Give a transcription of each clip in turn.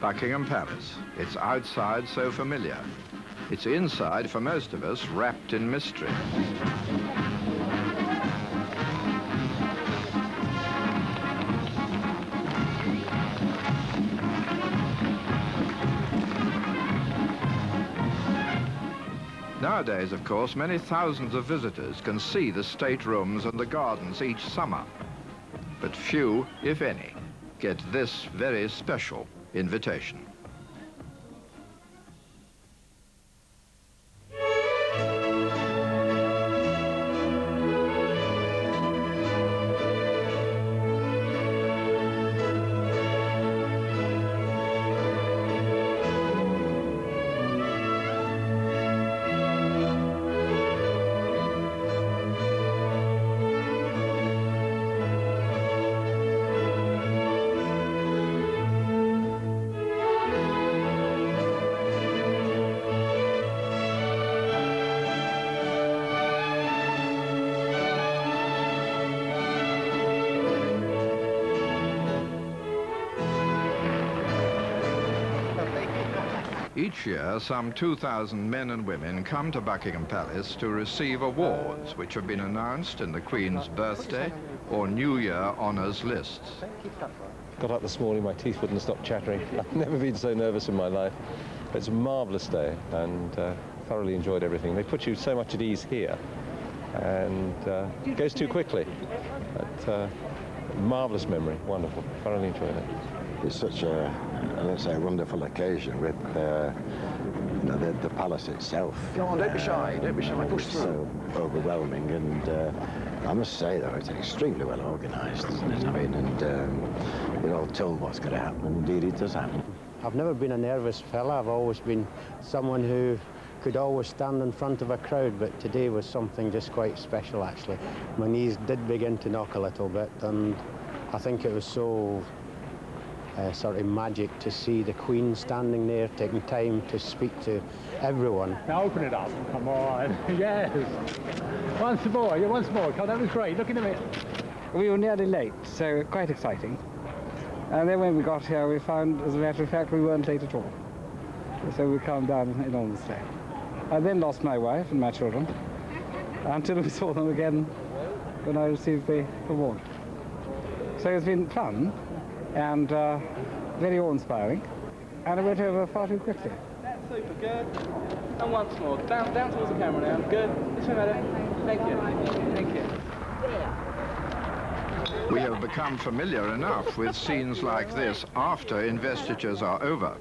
Buckingham Palace. Its outside so familiar. Its inside, for most of us, wrapped in mystery. Nowadays, of course, many thousands of visitors can see the staterooms and the gardens each summer. But few, if any, get this very special invitation. Each year, some 2,000 men and women come to Buckingham Palace to receive awards which have been announced in the Queen's birthday or New Year honours lists. Got up this morning, my teeth wouldn't stop chattering. I've never been so nervous in my life. It's a marvellous day and thoroughly enjoyed everything. They put you so much at ease here and it goes too quickly. But marvellous memory, wonderful, thoroughly enjoyed it. It's such a, let's say, a wonderful occasion with you know, the palace itself. Go on, don't be shy, push through. So overwhelming, and I must say, though, it's extremely well organised, isn't it? I mean, and you're all told what's going to happen, and indeed it does happen. I've never been a nervous fella. I've always been someone who could always stand in front of a crowd, but today was something just quite special, actually. My knees did begin to knock a little bit, and I think it was so sort of magic to see the Queen standing there, taking time to speak to everyone. Now open it up, come on, yes. Once more, come, that was great, look in a minute. We were nearly late, so quite exciting. And then when we got here, we found, as a matter of fact, we weren't late at all. So we calmed down enormously. I then lost my wife and my children, until we saw them again when I received the award. So it's been fun, and very awe-inspiring, and it went over far too quickly. That's super good. And once more, down towards the camera now. Good. This way, madam. Thank you. We have become familiar enough with scenes like this after investitures are over.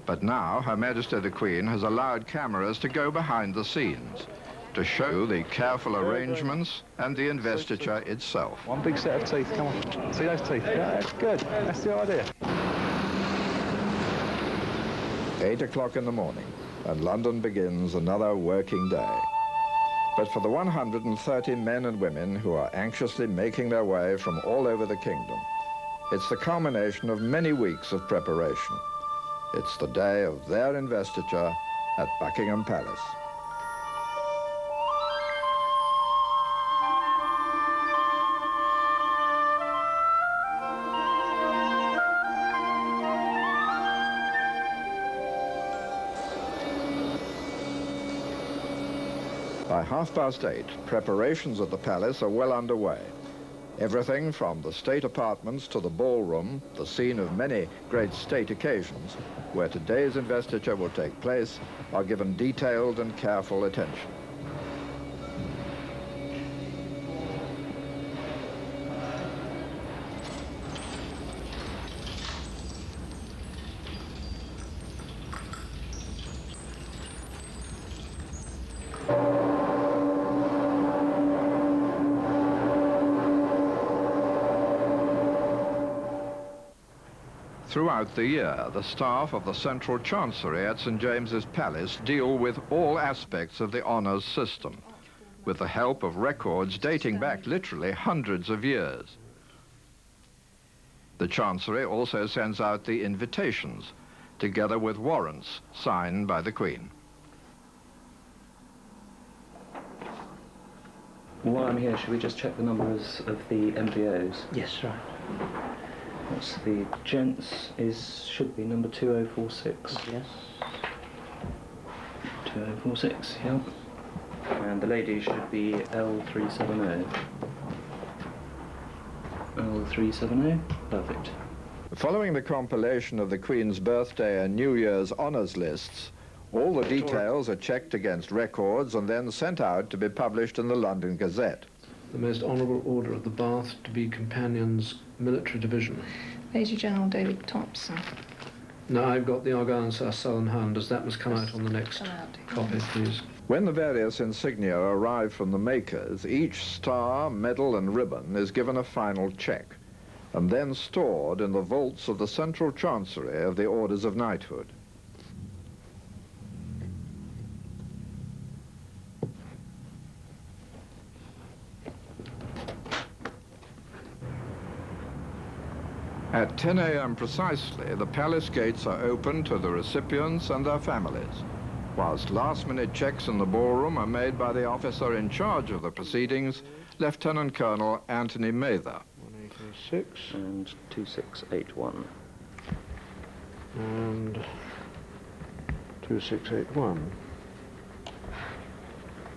But now, Her Majesty the Queen has allowed cameras to go behind the scenes to show the careful arrangements and the investiture itself. One big set of teeth, come on. See those teeth? Yeah, that's good. That's the idea. 8 o'clock in the morning, and London begins another working day. But for the 130 men and women who are anxiously making their way from all over the kingdom, it's the culmination of many weeks of preparation. It's the day of their investiture at Buckingham Palace. By 8:30, preparations at the palace are well underway. Everything from the state apartments to the ballroom, the scene of many great state occasions, where today's investiture will take place, are given detailed and careful attention. Throughout the year, the staff of the Central Chancery at St. James's Palace deal with all aspects of the honours system, with the help of records dating back literally hundreds of years. The Chancery also sends out the invitations, together with warrants signed by the Queen. While I'm here, should we just check the numbers of the M.B.Es? Yes, right. That's the gents should be number 2046. Yes. 2046, yeah. And the ladies should be L370. L370, perfect. Following the compilation of the Queen's birthday and New Year's honours lists, all the details are checked against records and then sent out to be published in the London Gazette. The Most Honourable Order of the Bath to be Companions Military Division. Major General David Thompson. Now I've got the Argyll Southern Hound, that must come out on the next copy, please. When the various insignia arrive from the makers, each star, medal and ribbon is given a final check and then stored in the vaults of the Central Chancery of the Orders of Knighthood. At 10 a.m. precisely, the palace gates are open to the recipients and their families, whilst last-minute checks in the ballroom are made by the officer in charge of the proceedings, Lieutenant Colonel Anthony Mather. 186 and 2681. And 2681.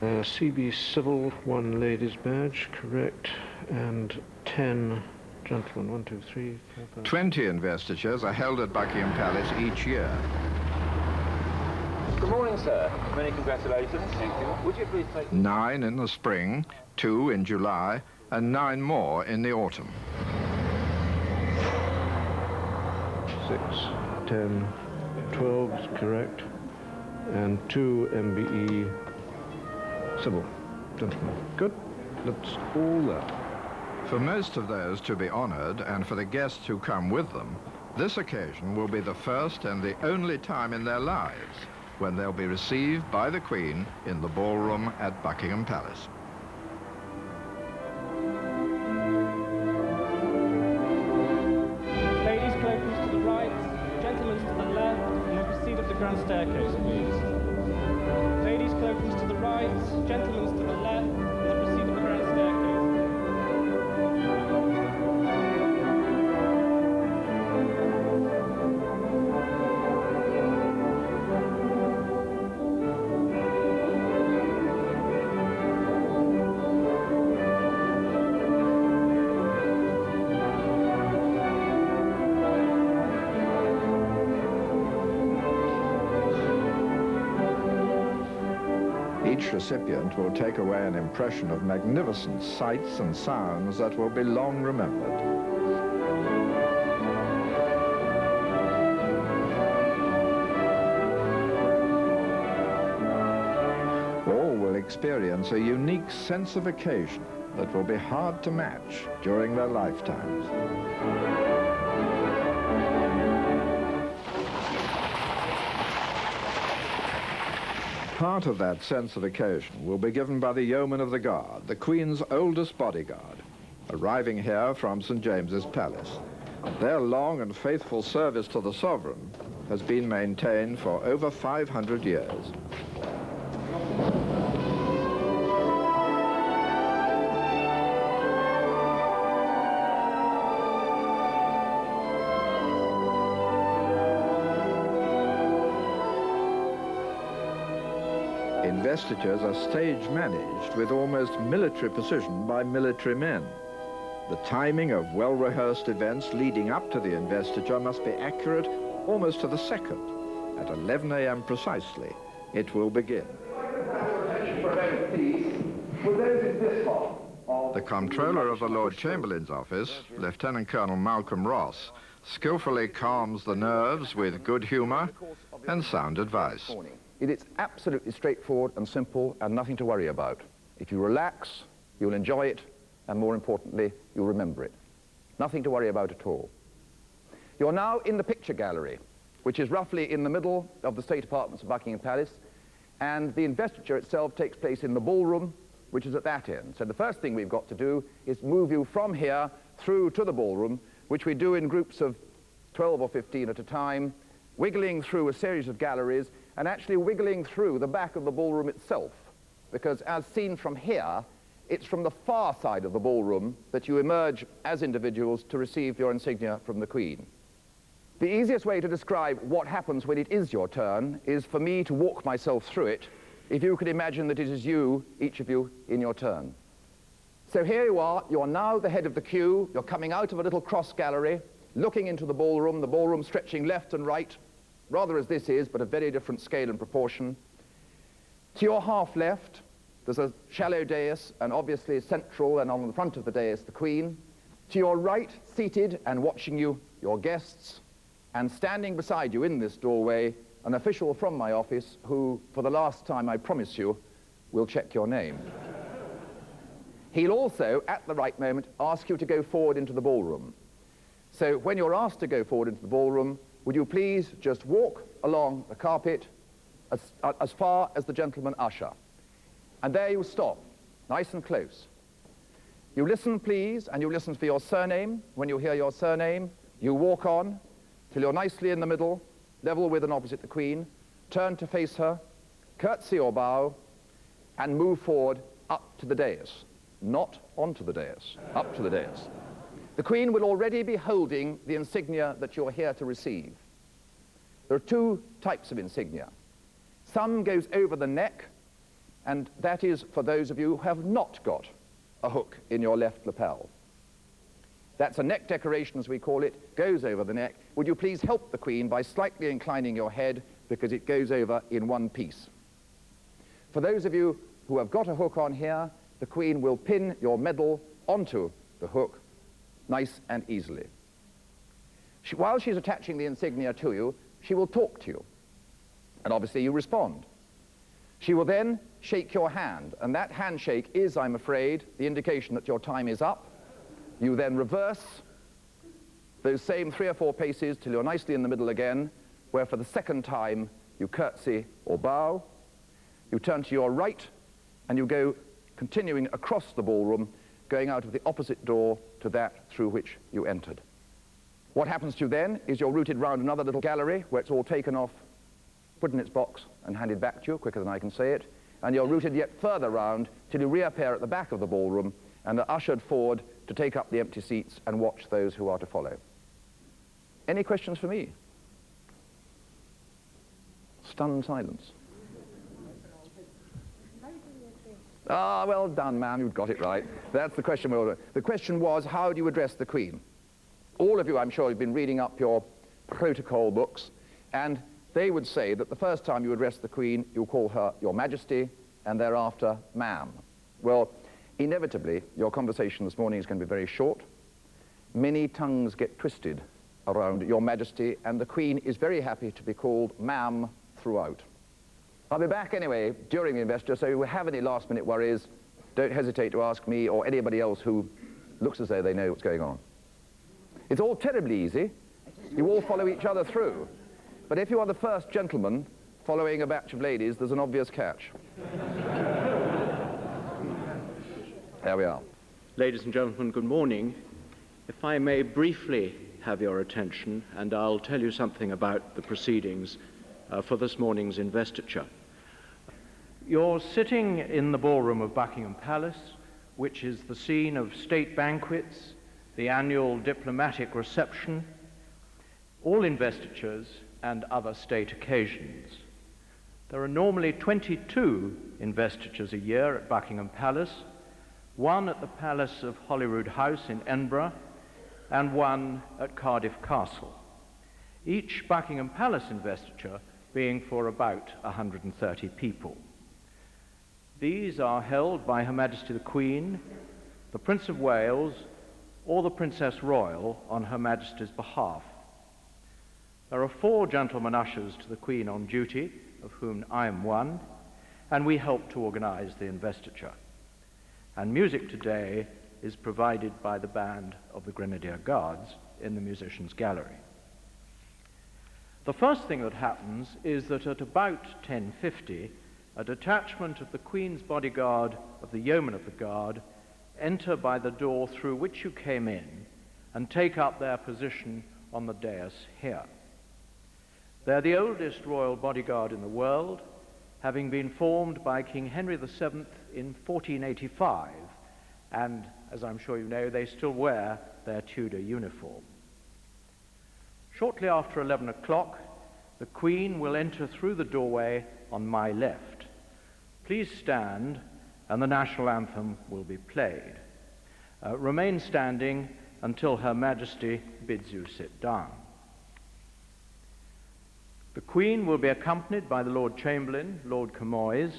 CB Civil, 1 ladies badge, correct, and 10 gentlemen, 1, 2, 3, 4, 5. 20 investitures are held at Buckingham Palace each year. Good morning, sir. Many congratulations. Thank you. Would you please take... 9 in the spring, 2 in July, and 9 more in the autumn. 6, 10, 12 is correct, and 2 M.B.E. Civil, gentlemen. Good, that's all there. For most of those to be honoured, and for the guests who come with them, this occasion will be the first and the only time in their lives when they'll be received by the Queen in the ballroom at Buckingham Palace. Ladies, cloakers to the right, gentlemen to the left, and then proceed up the grand staircase, please. Ladies, cloakers to the right, gentlemen to the left, and then proceed up the grand staircase. Each recipient will take away an impression of magnificent sights and sounds that will be long remembered. All will experience a unique sense of occasion that will be hard to match during their lifetimes. Part of that sense of occasion will be given by the Yeomen of the Guard, the Queen's oldest bodyguard, arriving here from St. James's Palace. Their long and faithful service to the Sovereign has been maintained for over 500 years. Investitures are stage-managed with almost military precision by military men. The timing of well-rehearsed events leading up to the investiture must be accurate almost to the second. At 11 a.m. precisely, it will begin. The Comptroller of the Lord Chamberlain's office, Lieutenant Colonel Malcolm Ross, skillfully calms the nerves with good humour and sound advice. It is absolutely straightforward and simple and nothing to worry about. If you relax, you'll enjoy it, and more importantly, you'll remember it. Nothing to worry about at all. You're now in the picture gallery, which is roughly in the middle of the state apartments of Buckingham Palace, and the investiture itself takes place in the ballroom, which is at that end. So the first thing we've got to do is move you from here through to the ballroom, which we do in groups of 12 or 15 at a time, wiggling through a series of galleries and actually wiggling through the back of the ballroom itself, because as seen from here, it's from the far side of the ballroom that you emerge as individuals to receive your insignia from the Queen. The easiest way to describe what happens when it is your turn is for me to walk myself through it, if you could imagine that it is you, each of you, in your turn. So here you are now the head of the queue, you're coming out of a little cross gallery, looking into the ballroom stretching left and right, rather as this is, but a very different scale and proportion. To your half left, there's a shallow dais, and obviously central, and on the front of the dais, the Queen. To your right, seated and watching you, your guests, and standing beside you in this doorway, an official from my office who, for the last time, I promise you, will check your name. He'll also, at the right moment, ask you to go forward into the ballroom. So when you're asked to go forward into the ballroom, would you please just walk along the carpet as far as the gentleman usher. And there you stop, nice and close. You listen, please, and you listen for your surname. When you hear your surname, you walk on till you're nicely in the middle, level with and opposite the Queen, turn to face her, curtsy or bow, and move forward up to the dais. Not onto the dais, up to the dais. The Queen will already be holding the insignia that you're here to receive. There are two types of insignia. Some goes over the neck, and that is for those of you who have not got a hook in your left lapel. That's a neck decoration, as we call it, goes over the neck. Would you please help the Queen by slightly inclining your head, because it goes over in one piece. For those of you who have got a hook on here, the Queen will pin your medal onto the hook nice and easily. While she's attaching the insignia to you, she will talk to you, and obviously you respond. She will then shake your hand, and that handshake is, I'm afraid, the indication that your time is up. You then reverse those same 3 or 4 paces till you're nicely in the middle again, where for the second time you curtsy or bow. You turn to your right, and you go continuing across the ballroom, going out of the opposite door to that through which you entered. What happens to you then is you're routed round another little gallery where it's all taken off, put in its box, and handed back to you quicker than I can say it, and you're routed yet further round till you reappear at the back of the ballroom and are ushered forward to take up the empty seats and watch those who are to follow. Any questions for me? Stunned silence. Ah, well done, ma'am, you've got it right. That's the question. The question was, how do you address the Queen? All of you, I'm sure, have been reading up your protocol books, and they would say that the first time you address the Queen, you call her Your Majesty, and thereafter, ma'am. Well, inevitably, your conversation this morning is going to be very short. Many tongues get twisted around Your Majesty, and the Queen is very happy to be called ma'am throughout. I'll be back anyway during the investiture, so if you have any last-minute worries, don't hesitate to ask me or anybody else who looks as though they know what's going on. It's all terribly easy. You all follow each other through. But if you are the first gentleman following a batch of ladies, there's an obvious catch. There we are. Ladies and gentlemen, good morning. If I may briefly have your attention, and I'll tell you something about the proceedings for this morning's investiture. You're sitting in the ballroom of Buckingham Palace, which is the scene of state banquets, the annual diplomatic reception, all investitures, and other state occasions. There are normally 22 investitures a year at Buckingham Palace, one at the Palace of Holyrood House in Edinburgh, and one at Cardiff Castle. Each Buckingham Palace investiture being for about 130 people. These are held by Her Majesty the Queen, the Prince of Wales, or the Princess Royal on Her Majesty's behalf. There are 4 gentlemen ushers to the Queen on duty, of whom I am one, and we help to organize the investiture. And music today is provided by the band of the Grenadier Guards in the Musicians' Gallery. The first thing that happens is that at about 10:50, a detachment of the Queen's bodyguard of the Yeomen of the Guard enter by the door through which you came in and take up their position on the dais here. They're the oldest royal bodyguard in the world, having been formed by King Henry VII in 1485 and as I'm sure you know, they still wear their Tudor uniform. Shortly after 11 o'clock, the Queen will enter through the doorway on my left. Please stand, and the national anthem will be played. Remain standing until Her Majesty bids you sit down. The Queen will be accompanied by the Lord Chamberlain, Lord Camoys,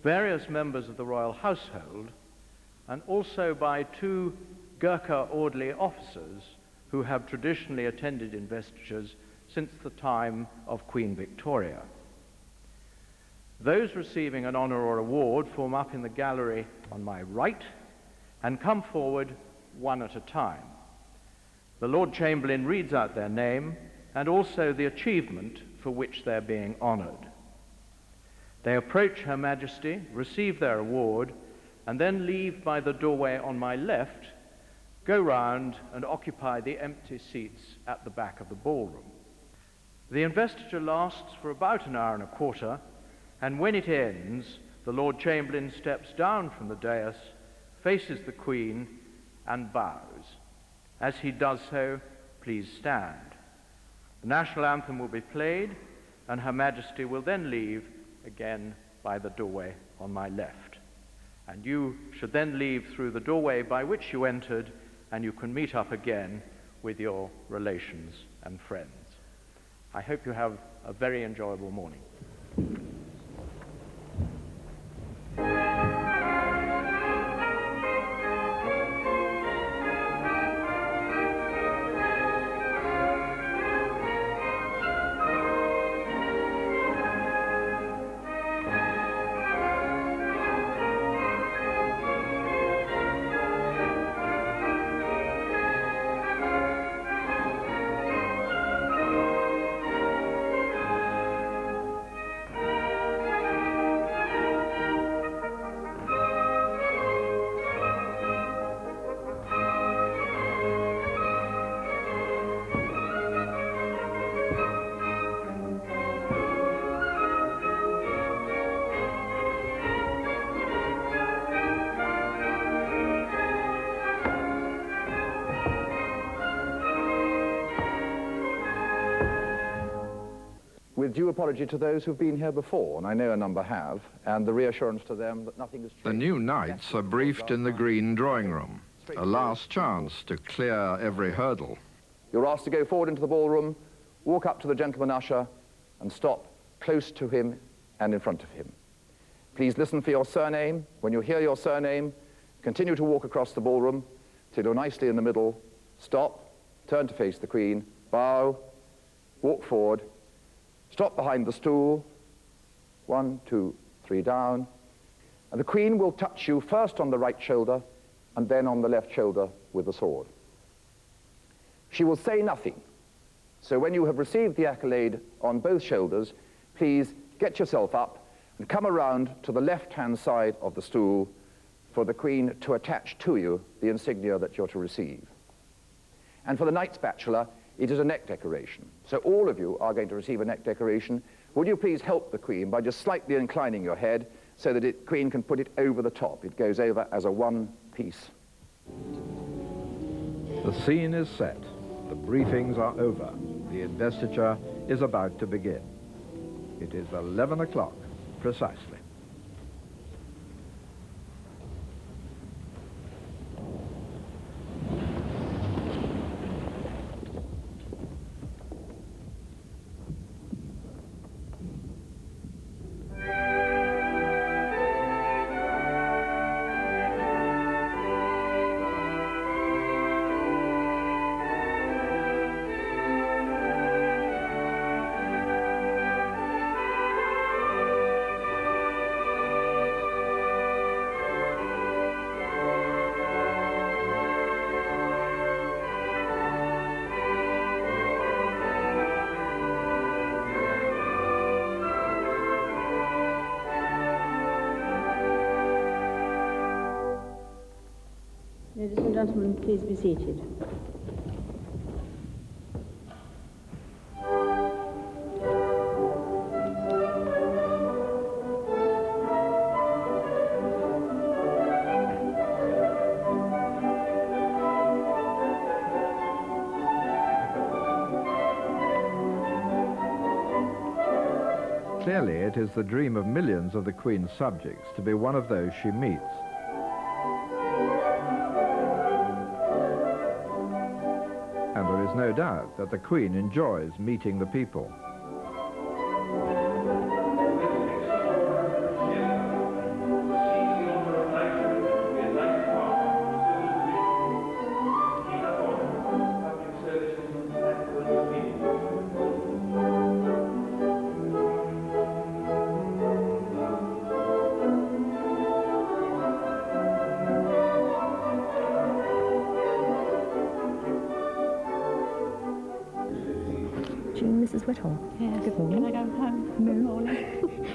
various members of the royal household, and also by 2 Gurkha orderly officers who have traditionally attended investitures since the time of Queen Victoria. Those receiving an honour or award form up in the gallery on my right and come forward one at a time. The Lord Chamberlain reads out their name and also the achievement for which they're being honoured. They approach Her Majesty, receive their award, and then leave by the doorway on my left, go round and occupy the empty seats at the back of the ballroom. The investiture lasts for about an hour and a quarter, and when it ends, the Lord Chamberlain steps down from the dais, faces the Queen, and bows. As he does so, please stand. The national anthem will be played, and Her Majesty will then leave again by the doorway on my left. And you should then leave through the doorway by which you entered, and you can meet up again with your relations and friends. I hope you have a very enjoyable morning. With due apology to those who've been here before, and I know a number have, and the reassurance to them that nothing has changed. The new knights are briefed in the green drawing room, a last chance to clear every hurdle. You're asked to go forward into the ballroom, walk up to the gentleman usher, and stop close to him and in front of him. Please listen for your surname. When you hear your surname, continue to walk across the ballroom till you're nicely in the middle. Stop, turn to face the Queen, bow, walk forward, stop behind the stool, 1, 2, 3 down, and the Queen will touch you first on the right shoulder and then on the left shoulder with the sword. She will say nothing, so when you have received the accolade on both shoulders, please get yourself up and come around to the left-hand side of the stool for the Queen to attach to you the insignia that you're to receive. And for the Knight's Bachelor, it is a neck decoration. So all of you are going to receive a neck decoration. Would you please help the Queen by just slightly inclining your head so that the Queen can put it over the top. It goes over as a one piece. The scene is set. The briefings are over. The investiture is about to begin. It is 11 o'clock precisely. Ladies and gentlemen, please be seated. Clearly, it is the dream of millions of the Queen's subjects to be one of those she meets. And there is no doubt that the Queen enjoys meeting the people. Mrs. Whittle. Yes. Good morning. Can I go home? No. Good morning.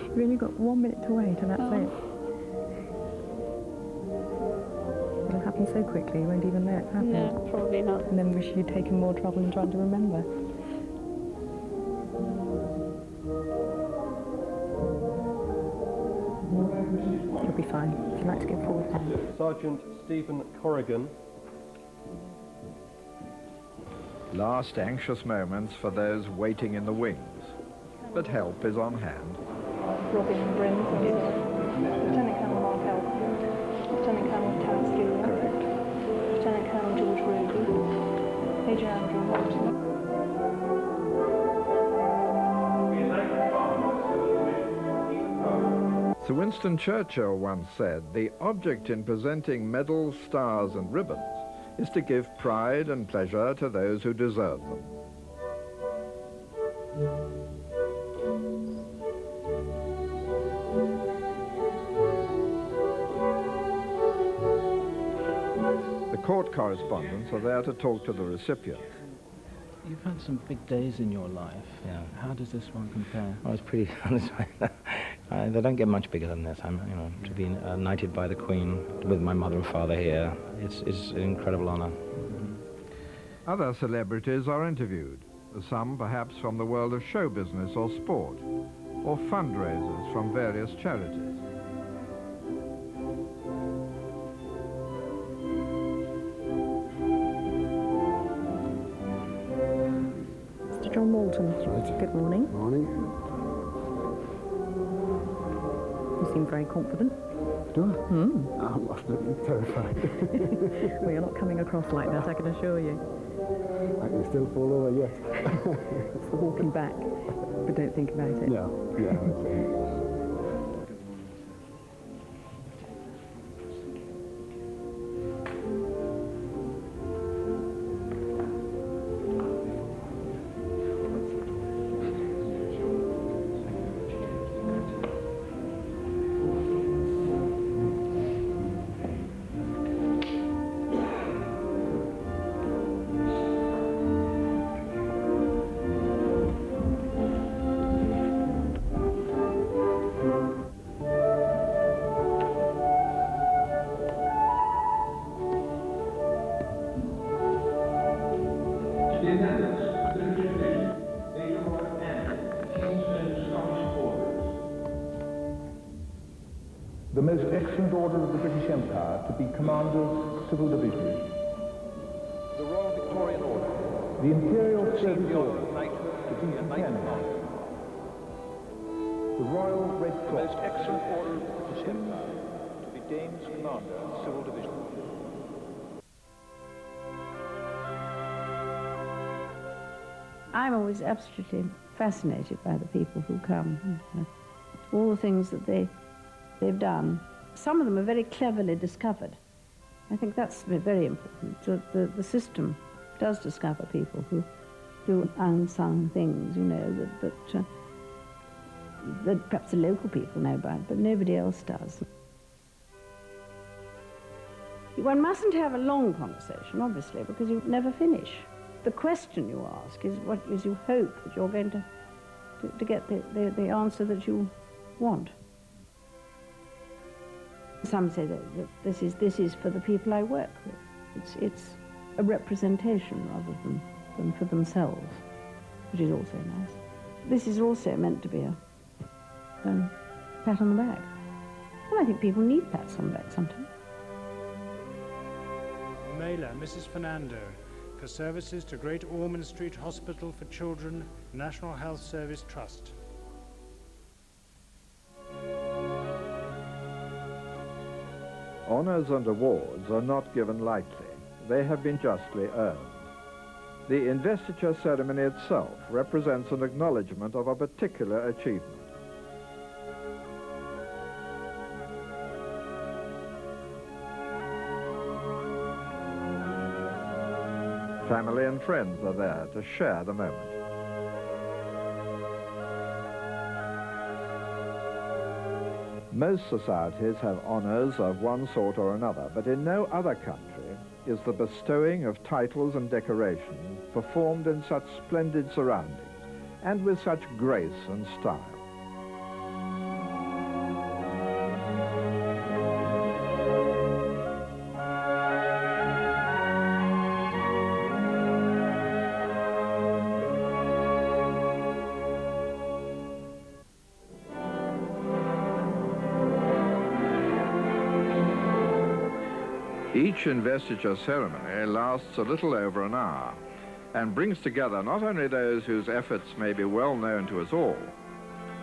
You've only got 1 minute to wait, and that's it. It'll happen so quickly, you won't even know it's happened. No, probably not. And then wish you'd taken more trouble in trying to remember. You'll be fine. Would you like to go forward now? Sergeant Stephen Corrigan. Last anxious moments for those waiting in the wings. But help is on hand. Robin Brim, Lieutenant Colonel Mark Elford, Lieutenant Colonel Terence Gilliam, Correct. Lieutenant Colonel George Roby, Major Andrew Holt. Sir Winston Churchill once said, "The object in presenting medals, stars and ribbons is to give pride and pleasure to those who deserve them." The court correspondents are there to talk to the recipients. You've had some big days in your life. Yeah. How does this one compare? I was pretty honest. They don't get much bigger than this. To be knighted by the Queen with my mother and father here, it's an incredible honor. Other celebrities are interviewed, some perhaps from the world of show business or sport, or fundraisers from various charities. Mr. John Walton. Right. Good morning. Morning. You seem very confident. Do I? I'm absolutely terrified. Well, you're not coming across like that, I can assure you. I can still fall over yet. It's the walking back, but don't think about it. No, yeah, that's it. The Most Excellent Order of the British Empire to be Commanders, Civil Division. The Royal Victorian Order. The Imperial Service Order Knighthood to be Lieutenant. The Royal Red The Cross. Most Excellent Order of the British Empire to be Dames Commander, Civil Division. I'm always absolutely fascinated by the people who come. All the things that they've done. Some of them are very cleverly discovered. I think that's very important. The system does discover people who do unsung things, you know, that perhaps the local people know about, but nobody else does. One mustn't have a long conversation, obviously, because you never finish. The question you ask is what is you hope that you're going to get the answer that you want. Some say that this is for the people I work with. It's a representation rather than for themselves, which is also nice. This is also meant to be a pat on the back. And I think people need pats on the back sometimes. Mailer, Mrs. Fernando, for services to Great Ormond Street Hospital for Children, National Health Service Trust. Honours and awards are not given lightly. They have been justly earned. The investiture ceremony itself represents an acknowledgement of a particular achievement. Family and friends are there to share the moment. Most societies have honours of one sort or another, but in no other country is the bestowing of titles and decorations performed in such splendid surroundings and with such grace and style. Each investiture ceremony lasts a little over an hour and brings together not only those whose efforts may be well known to us all,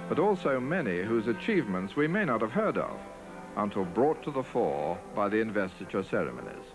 but also many whose achievements we may not have heard of until brought to the fore by the investiture ceremonies.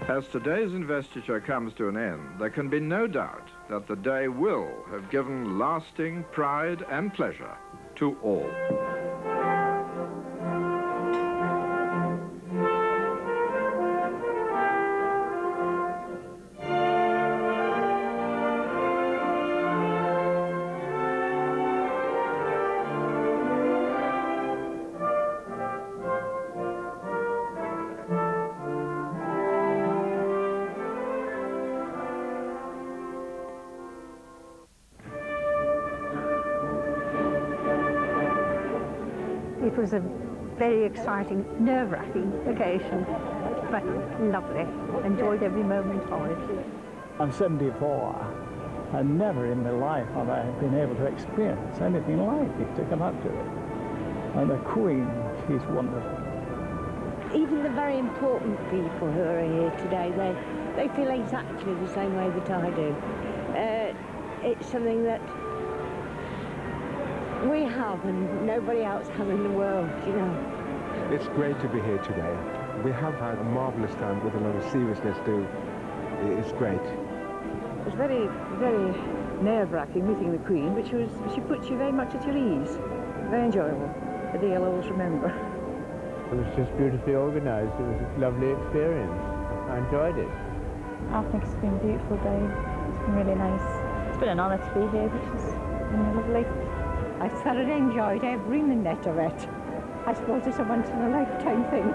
As today's investiture comes to an end, there can be no doubt that the day will have given lasting pride and pleasure to all. It was a very exciting, nerve-wracking occasion, but lovely. Enjoyed every moment of it. I'm 74, and never in my life have I been able to experience anything like it, to come up to it. And the Queen, she's wonderful. Even the very important people who are here today, they feel exactly the same way that I do. It's something that we have and nobody else has in the world, you know. It's great to be here today. We have had a marvellous time with a lot of seriousness too. It's great. It was very, very nerve-wracking meeting the Queen, but she put you very much at your ease. Very enjoyable. A day I'll always remember. It was just beautifully organised. It was a lovely experience. I enjoyed it. I think it's been a beautiful day. It's been really nice. It's been an honour to be here, which is lovely. I thoroughly enjoyed every minute of it. I suppose it's a once-in-a-lifetime thing.